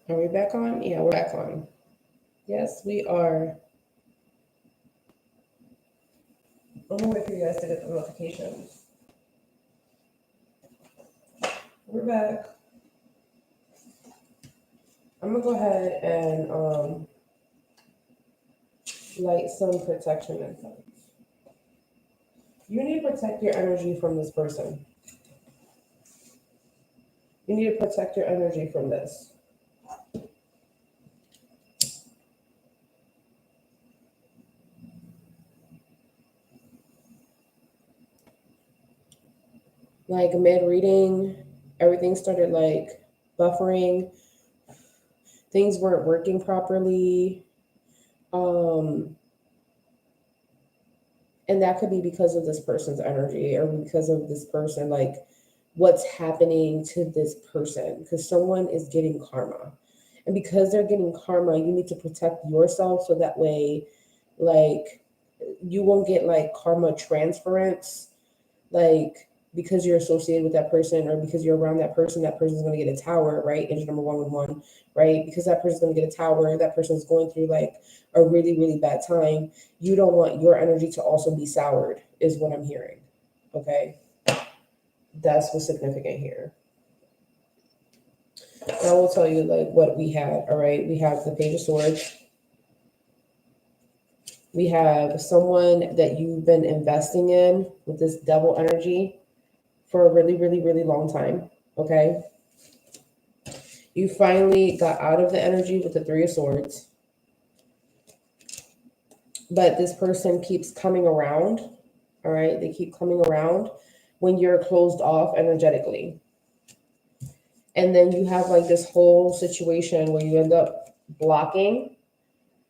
Are we back on? Yeah, we're back on. Yes, we are. I'm gonna wait for you guys to get the notifications. We're back. I'm gonna go ahead and light some protection incense. You need to protect your energy from this person. You need to protect your energy from this. Like mid reading, everything started like buffering. Things weren't working properly. Um, and that could be because of this person's energy or because of this person, like what's happening to this person, because someone is getting karma. And because they're getting karma, you need to protect yourself so that way, like, you won't get like karma transference, like because you're associated with that person or because you're around that person's going to get a tower, right? Engine number 111, right? Because that person's going to get a tower, that person's going through like a really, really bad time. You don't want your energy to also be soured, is what I'm hearing. Okay. That's what's significant here. I will tell you like what we had. All right. We have the Page of Swords. We have someone that you've been investing in with this double energy for a really, really, really long time. Okay. You finally got out of the energy with the Three of Swords. But this person keeps coming around. All right. They keep coming around when you're closed off energetically. And then you have like this whole situation where you end up blocking,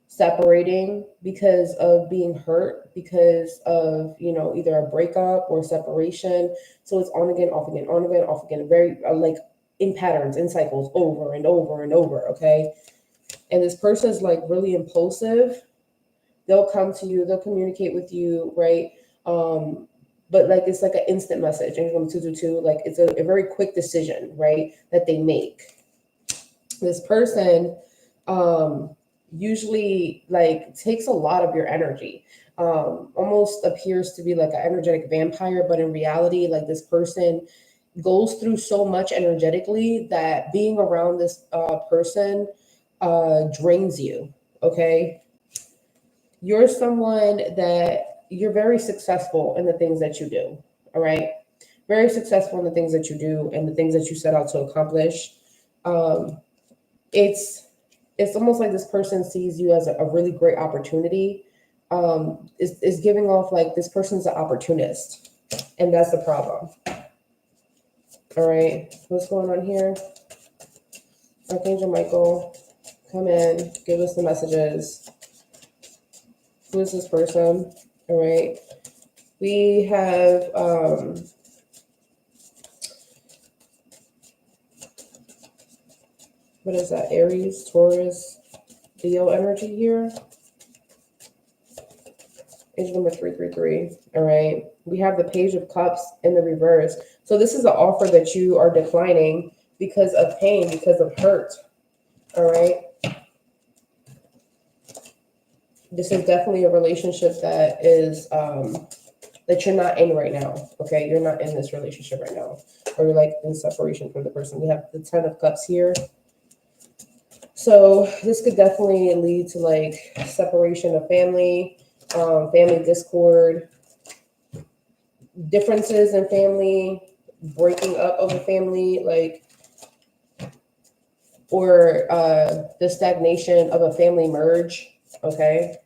separating because of being hurt, because of, you know, either a breakup or separation. So it's on again, off again, on again, off again, very like in patterns, in cycles, over and over and over. Okay. And this person is like really impulsive. They'll come to you, they'll communicate with you, right? But like it's like an instant message. And from 222, like it's a very quick decision, right? That they make. This person usually like takes a lot of your energy. Almost appears to be like an energetic vampire, but in reality, like this person goes through so much energetically that being around this person drains you. Okay. You're someone that you're very successful in the things that you do. All right. Very successful in the things that you do and the things that you set out to accomplish. Um, it's it's almost like this person sees you as a really great opportunity. Is giving off like this person's an opportunist, and that's the problem. All right, what's going on here? Archangel Michael, come in, give us the messages. Who is this person? All right, we have what is that? Aries, Taurus, Leo energy here. Page number 333. All right. We have the Page of Cups in the reverse. So this is an offer that you are declining because of pain, because of hurt. All right. This is definitely a relationship that is that you're not in right now. Okay. You're not in this relationship right now. Or you're like in separation from the person. We have the Ten of Cups here. So this could definitely lead to like separation of family, family discord, differences in family, breaking up of a family, like, or the stagnation of a family merge. Okay.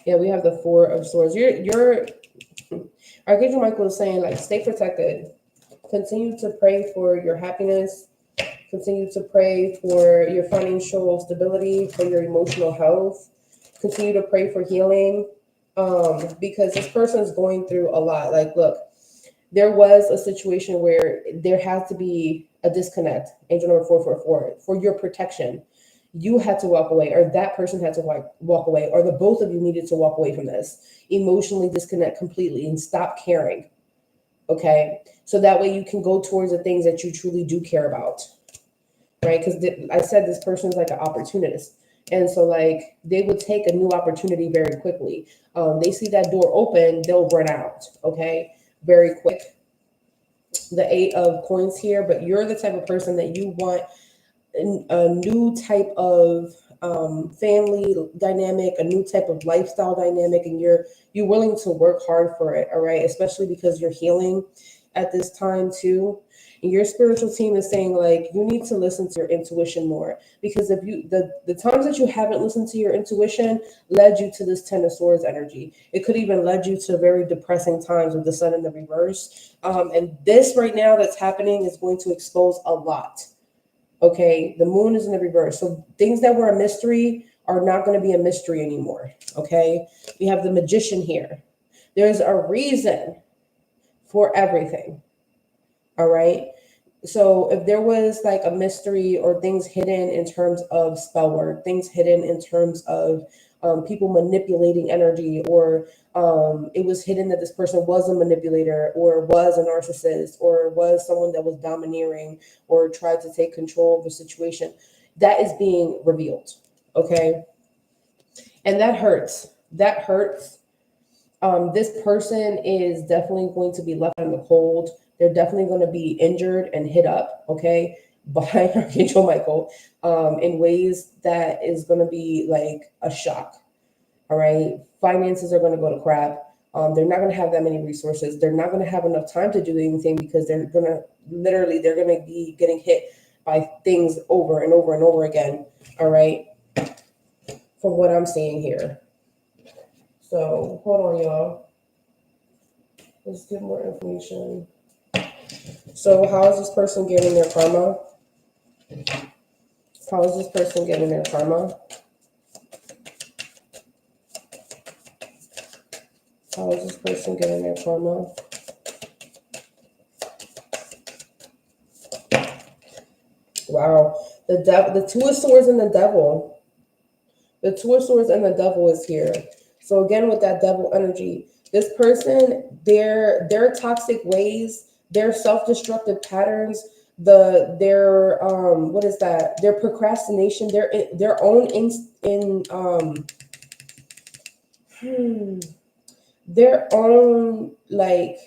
Yeah, we have the Four of Swords. You're Archangel Michael is saying like stay protected. Continue to pray for your happiness. Continue to pray for your financial stability, for your emotional health. Continue to pray for healing, because this person is going through a lot. Like, look, there was a situation where there had to be a disconnect. Angel number 444 for your protection. You had to walk away, or that person had to walk away, or the both of you needed to walk away from this, emotionally disconnect completely and stop caring. Okay. So that way you can go towards the things that you truly do care about. Right. Because I said this person's like an opportunist. And so like they would take a new opportunity very quickly. They see that door open, they'll run out. Okay. Very quick. The 8 of coins here, but you're the type of person that you want a new type of family dynamic, a new type of lifestyle dynamic, and you're willing to work hard for it. All right, especially because you're healing at this time too. And your spiritual team is saying like you need to listen to your intuition more, because if you the times that you haven't listened to your intuition led you to this 10 of Swords energy. It could even led you to very depressing times with the sun in the reverse. And this right now that's happening is going to expose a lot. Okay, the moon is in the reverse. So things that were a mystery are not going to be a mystery anymore. Okay, we have the Magician here. There's a reason for everything. All right. So if there was like a mystery or things hidden in terms of spell work, things hidden in terms of people manipulating energy, or it was hidden that this person was a manipulator or was a narcissist or was someone that was domineering or tried to take control of the situation, that is being revealed. Okay. And that hurts. That hurts. This person is definitely going to be left in the cold. They're definitely going to be injured and hit up, okay, by Archangel Michael, in ways that is going to be like a shock. All right. Finances are going to go to crap. They're not going to have that many resources. They're not going to have enough time to do anything, because they're going to they're going to be getting hit by things over and over and over again. All right. From what I'm seeing here. So hold on, y'all. Let's get more information. So how is this person getting their karma? How is this person getting their karma? How is this person getting their karma? Wow. The 2 of Swords and the Devil. The 2 of Swords and the Devil is here. So again, with that devil energy, this person, their toxic ways, their self-destructive patterns, their what is that? Their procrastination, their own their own like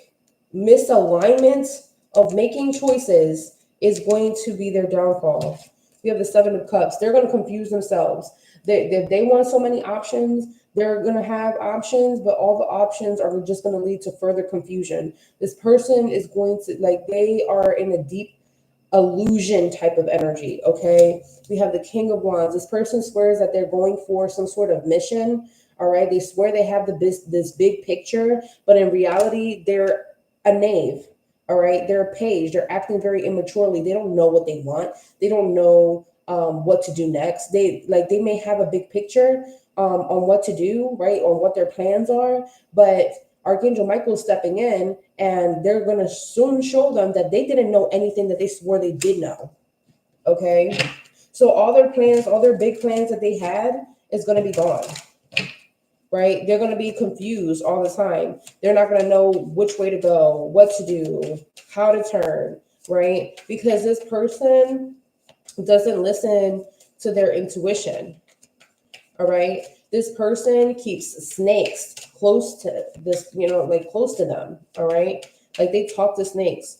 misalignment of making choices is going to be their downfall. We have the 7 of Cups. They're going to confuse themselves. They want so many options. They're going to have options, but all the options are just going to lead to further confusion. This person is going to, like, they are in a deep illusion type of energy. Okay. We have the King of Wands. This person swears that they're going for some sort of mission. All right. They swear they have this big picture, but in reality, they're a knave. All right. They're a page. They're acting very immaturely. They don't know what they want. They don't know what to do next. They may have a big picture on what to do, right? On what their plans are, but Archangel Michael is stepping in, and they're going to soon show them that they didn't know anything that they swore they did know. Okay. So all their plans, all their big plans that they had is going to be gone. Right? They're going to be confused all the time. They're not going to know which way to go, what to do, how to turn, right? Because this person doesn't listen to their intuition. All right. This person keeps snakes close to this, like close to them. All right. Like they talk to snakes.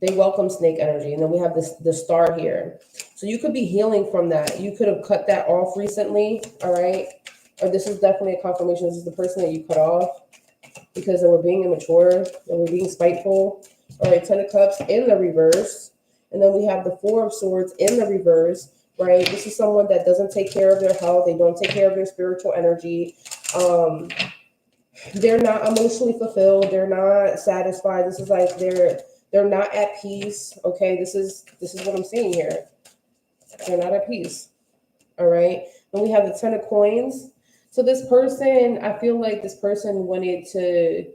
They welcome snake energy. And then we have the star here. So you could be healing from that. You could have cut that off recently. All right. Or this is definitely a confirmation. This is the person that you cut off because they were being immature. They were being spiteful. All right. 10 of Cups in the reverse. And then we have the 4 of Swords in the reverse. Right. This is someone that doesn't take care of their health. They don't take care of their spiritual energy. They're not emotionally fulfilled. They're not satisfied. This is like they're not at peace. Okay. This is what I'm seeing here. They're not at peace. All right. And we have the 10 of Coins. So this person, I feel like this person wanted to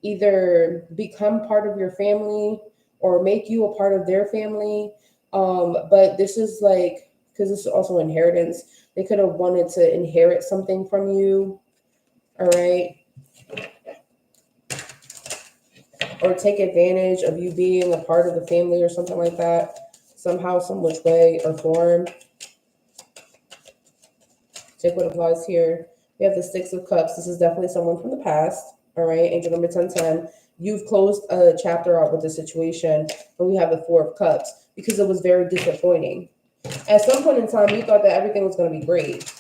either become part of your family or make you a part of their family. But this is like, because this is also inheritance. They could have wanted to inherit something from you. All right. or take advantage of you being a part of the family or something like that, somehow, some which way or form. Take what applies here. We have the Six of Cups. This is definitely someone from the past. All right, angel number 1010. You've closed a chapter out with the situation, and we have the Four of Cups because it was very disappointing. At some point in time, you thought that everything was going to be great,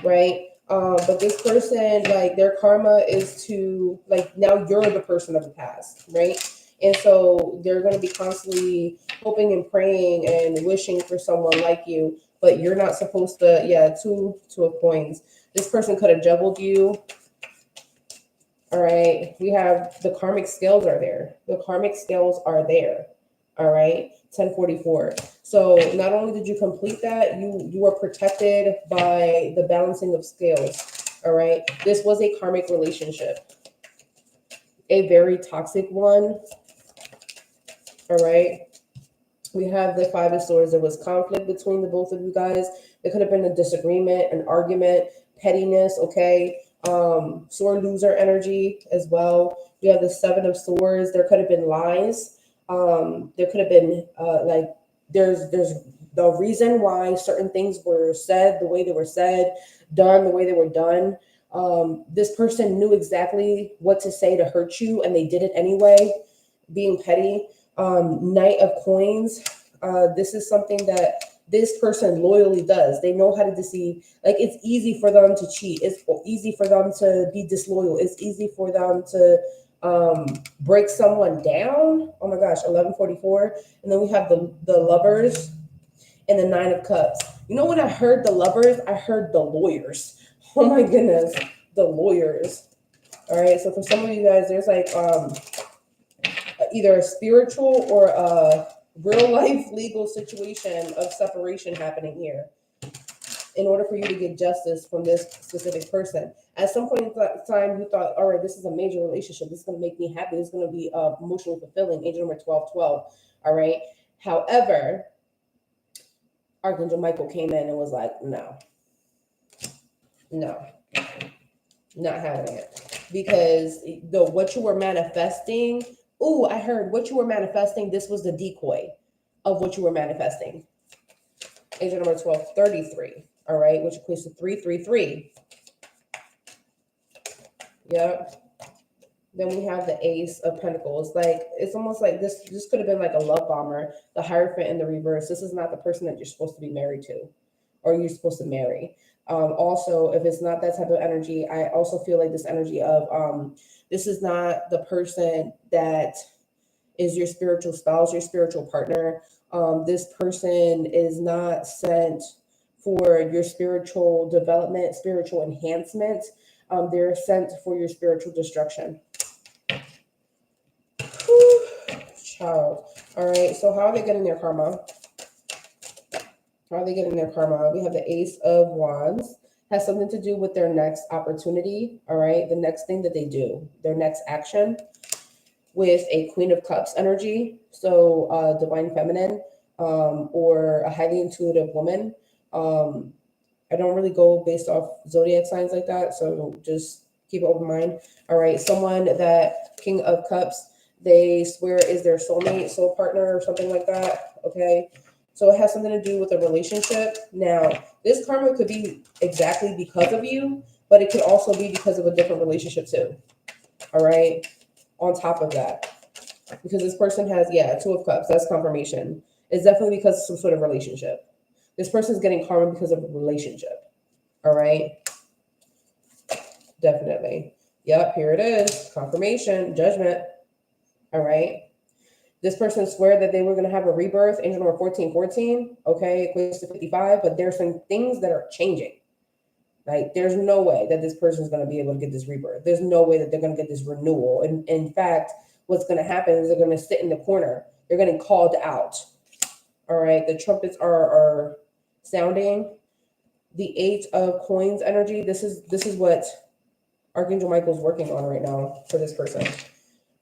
right? But this person, like, their karma is to, like, now you're the person of the past, right? And so they're going to be constantly hoping and praying and wishing for someone like you, but you're not supposed to. Yeah, two of coins. This person could have juggled you. All right, we have the karmic scales are there. The karmic scales are there. All right, 1044. So not only did you complete that, you are protected by the balancing of scales. All right, this was a karmic relationship, a very toxic one. All right, we have the Five of Swords. There was conflict between the both of you guys. There could have been a disagreement, an argument, pettiness. Okay, sore loser energy as well. We have the Seven of Swords. There could have been lies. There could have been like there's the reason why certain things were said the way they were said, done the way they were done. This person knew exactly what to say to hurt you, and they did it anyway, being petty. Knight of Coins. This is something that this person loyally does. They know how to deceive. Like, it's easy for them to cheat. It's easy for them to be disloyal. It's easy for them to break someone down. Oh my gosh, 1144. And then we have the Lovers and the Nine of Cups. You know, when I heard the Lovers, I heard the lawyers. Oh my goodness, the lawyers. All right, so for some of you guys, there's like either a spiritual or a real life legal situation of separation happening here in order for you to get justice from this specific person. At some point in time, you thought, all right, this is a major relationship. This is going to make me happy. This is going to be emotionally fulfilling. Angel number 1212. All right. However, Archangel Michael came in and was like, no, not having it. Because what you were manifesting, I heard what you were manifesting, this was the decoy of what you were manifesting. Angel number 1233. All right, which equates to 333. Yep. Then we have the Ace of Pentacles. Like, it's almost like this could have been like a love bomber, the Hierophant in the reverse. This is not the person that you're supposed to be married to or you're supposed to marry. Also, if it's not that type of energy, I also feel like this energy of this is not the person that is your spiritual spouse, your spiritual partner. This person is not sent for your spiritual development, spiritual enhancement. They're sent for your spiritual destruction. Whew, child. All right, so how are they getting their karma? How are they getting their karma? We have the Ace of Wands. Has something to do with their next opportunity. All right, the next thing that they do, their next action, with a Queen of Cups energy. So divine feminine, or a highly intuitive woman. I don't really go based off zodiac signs like that, so just keep open mind. All right, someone that King of Cups, they swear is their soulmate, soul partner, or something like that. Okay, so it has something to do with a relationship. Now, this karma could be exactly because of you, but it could also be because of a different relationship too. All right, on top of that, because this person has, Two of Cups. That's confirmation. It's definitely because of some sort of relationship. This person's getting karma because of a relationship. All right. Definitely. Yep, here it is. Confirmation, judgment. All right. This person swear that they were going to have a rebirth. Angel number 1414. Okay, equates to 55. But there's some things that are changing. Like, there's no way that this person's going to be able to get this rebirth. There's no way that they're going to get this renewal. And in fact, what's going to happen is they're going to sit in the corner. They're getting called out. All right. The trumpets are sounding. The Eight of Coins energy. This is what Archangel Michael's working on right now for this person.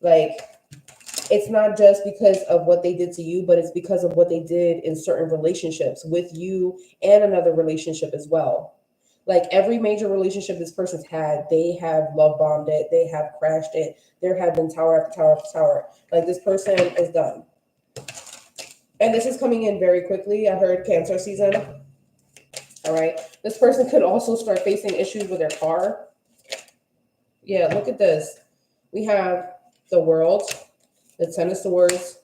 Like, it's not just because of what they did to you, but it's because of what they did in certain relationships with you and another relationship as well. Like every major relationship this person's had, they have love bombed it, they have crashed it, there have been tower after tower after tower. Like this person is done. And this is coming in very quickly. I heard Cancer season. All right. This person could also start facing issues with their car. Yeah, look at this. We have the World, the Ten of Swords,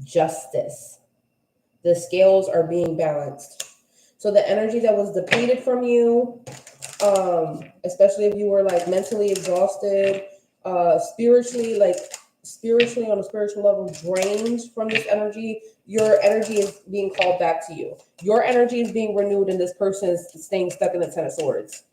Justice. The scales are being balanced. So the energy that was depleted from you, especially if you were like mentally exhausted, spiritually on a spiritual level drained from this energy, your energy is being called back to you. Your energy is being renewed, and this person is staying stuck in the Ten of Swords.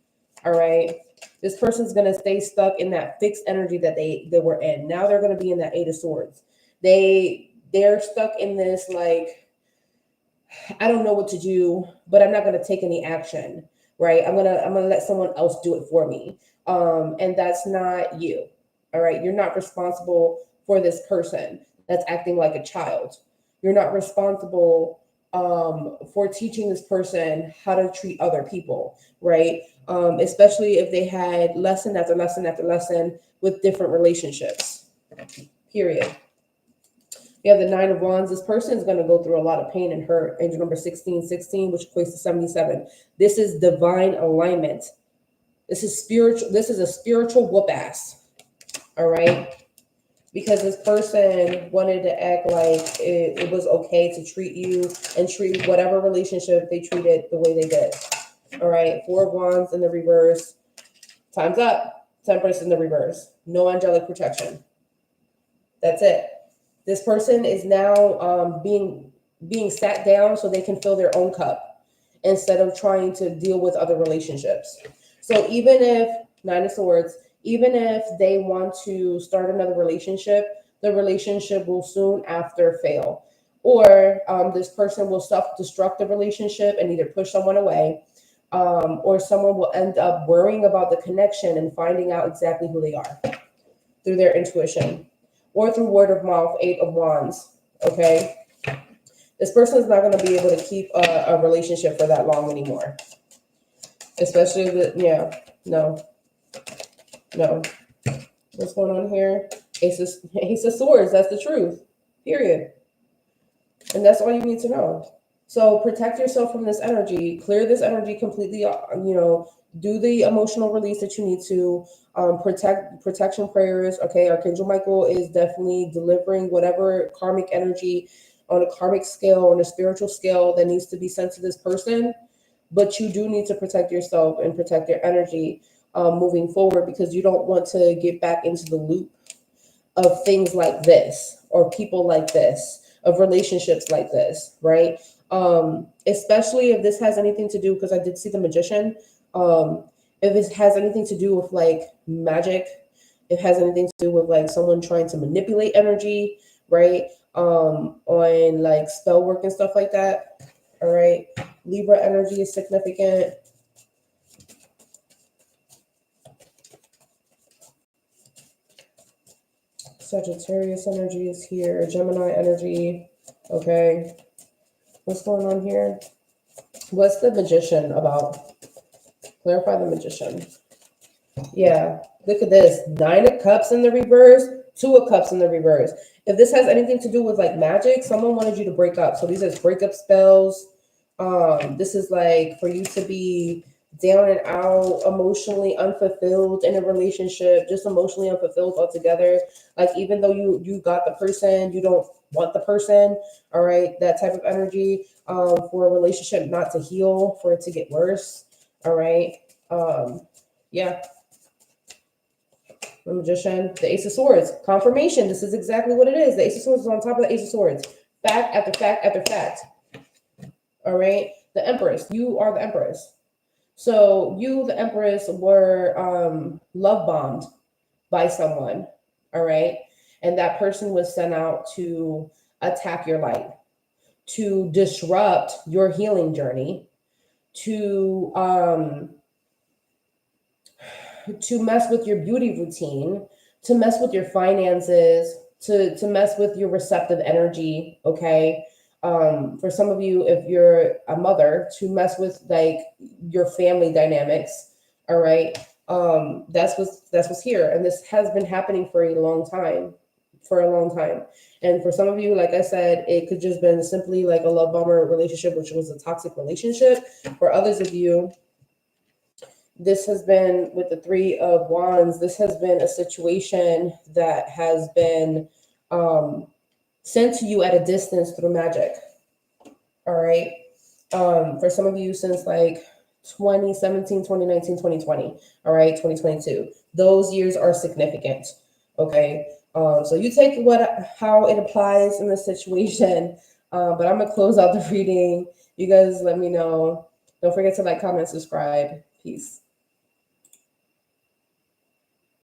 All right. This person's gonna stay stuck in that fixed energy that they were in. Now they're gonna be in that Eight of Swords. They're stuck in this like, I don't know what to do, but I'm not gonna take any action. Right. I'm gonna let someone else do it for me. And that's not you. All right. You're not responsible for this person that's acting like a child. You're not responsible for teaching this person how to treat other people, right? Especially if they had lesson after lesson after lesson with different relationships, period. You have the Nine of Wands. This person is going to go through a lot of pain and hurt. Angel number 1616, which equates to 77. This is divine alignment. This is spiritual. This is a spiritual whoop ass. All right. Because this person wanted to act like it was okay to treat you and treat whatever relationship they treated the way they did. All right. Four of Wands in the reverse. Time's up. Empress in the reverse. No angelic protection. That's it. This person is now being sat down so they can fill their own cup instead of trying to deal with other relationships. So even if Nine of Swords, even if they want to start another relationship, the relationship will soon after fail. Or this person will self-destruct the relationship and either push someone away, or someone will end up worrying about the connection and finding out exactly who they are through their intuition or through word of mouth. Eight of Wands, okay? This person is not going to be able to keep a relationship for that long anymore. Especially no. What's going on here? Ace of Swords, that's the truth, period. And that's all you need to know. So protect yourself from this energy, clear this energy completely, do the emotional release that you need to, protection prayers. Okay, Archangel Michael is definitely delivering whatever karmic energy on a karmic scale, on a spiritual scale that needs to be sent to this person. But you do need to protect yourself and protect your energy moving forward, because you don't want to get back into the loop of things like this, or people like this, of relationships like this, right? Especially if this has anything to do, because I did see the Magician. If this has anything to do with like magic, it has anything to do with like someone trying to manipulate energy, right? On like spell work and stuff like that. All right. Libra energy is significant. Sagittarius energy is here. Gemini energy. Okay. What's going on here? What's the Magician about? Clarify the Magician. Yeah. Look at this. Nine of Cups in the reverse. Two of Cups in the reverse. If this has anything to do with like magic, someone wanted you to break up. So these are breakup spells. This is like for you to be down and out, emotionally unfulfilled in a relationship, just emotionally unfulfilled altogether. Like even though you got the person, you don't want the person. All right, that type of energy for a relationship not to heal, for it to get worse. All right, yeah. The Magician, the Ace of Swords, confirmation. This is exactly what it is. The Ace of Swords is on top of the Ace of Swords. Fact after fact after fact. All right, the Empress. You are the Empress. So you, the Empress, were love bombed by someone. All right, and that person was sent out to attack your light, to disrupt your healing journey, to mess with your beauty routine, to mess with your finances, to mess with your receptive energy. Okay. For some of you, if you're a mother, to mess with like your family dynamics. All right. That's what's here. And this has been happening for a long time. For a long time. And for some of you, like I said, it could just been simply like a love bomber relationship, which was a toxic relationship. For others of you, this has been with the Three of Wands. This has been a situation that has been sent to you at a distance through magic. All right. For some of you, since like 2017, 2019, 2020. All right. 2022. Those years are significant. Okay. So you take how it applies in this situation. But I'm gonna close out the reading. You guys let me know. Don't forget to like, comment, subscribe. Peace.